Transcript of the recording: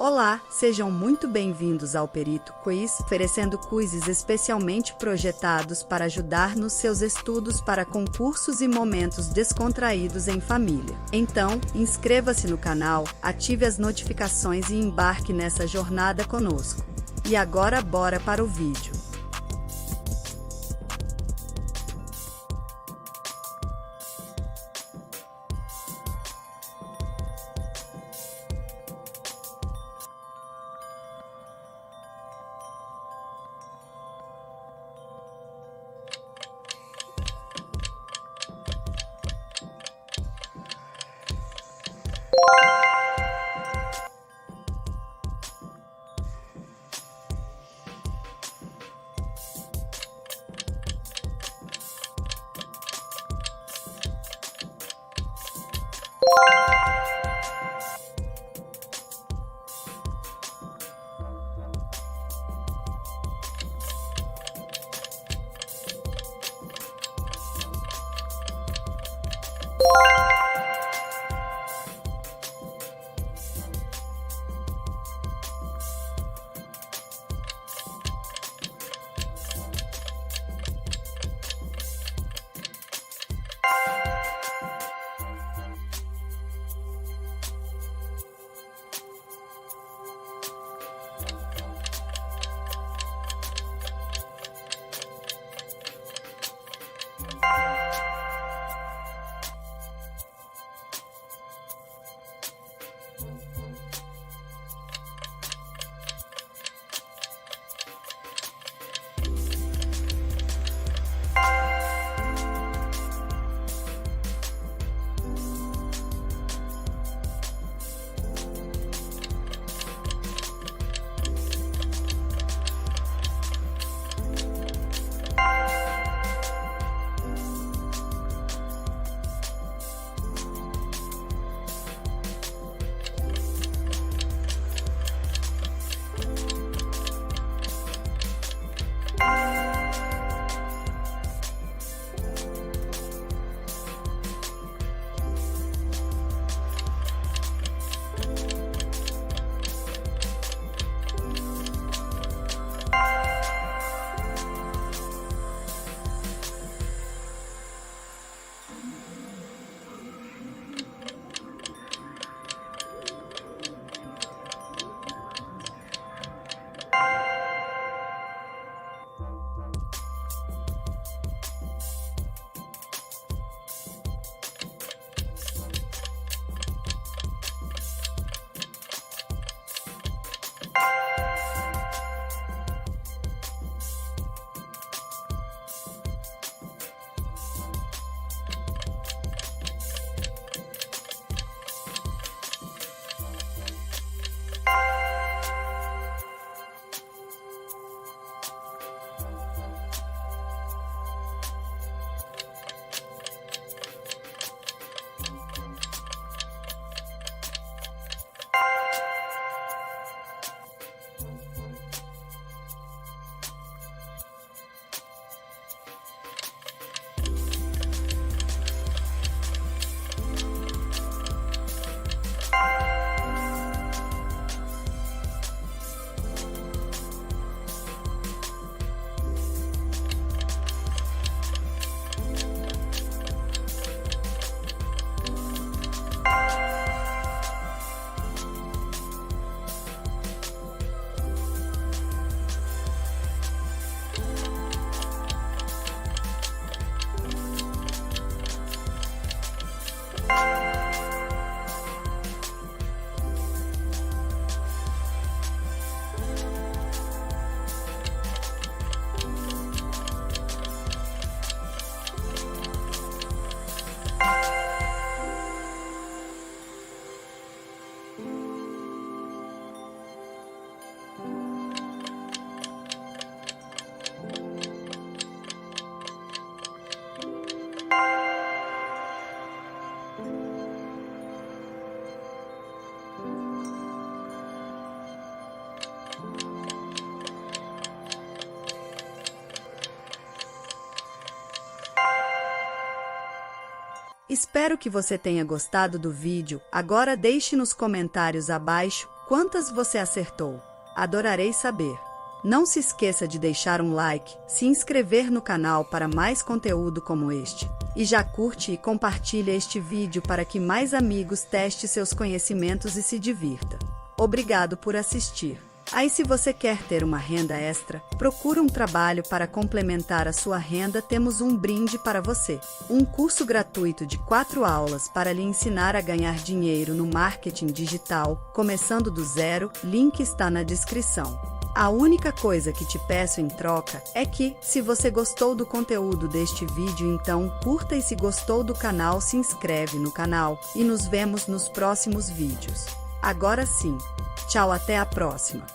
Olá, sejam muito bem-vindos ao Perito Quiz, oferecendo quizzes especialmente projetados para ajudar nos seus estudos para concursos e momentos descontraídos em família. Então, inscreva-se no canal, ative as notificações e embarque nessa jornada conosco. E agora bora para o vídeo. Espero que você tenha gostado do vídeo. Agora deixe nos comentários abaixo Quantas você acertou? Adorarei saber. Não se esqueça de deixar um like, se inscrever no canal para mais conteúdo como este, e já curte e compartilha este vídeo para que mais amigos testem seus conhecimentos e se divirta. Obrigado por assistir. Aí se você quer ter uma renda extra, procura um trabalho para complementar a sua renda, temos um brinde para você. Um curso gratuito de 4 aulas para lhe ensinar a ganhar dinheiro no marketing digital, começando do zero, link está na descrição. A única coisa que te peço em troca é que, se você gostou do conteúdo deste vídeo, então curta, e se gostou do canal, se inscreve no canal, e nos vemos nos próximos vídeos. Agora sim. Tchau, até a próxima.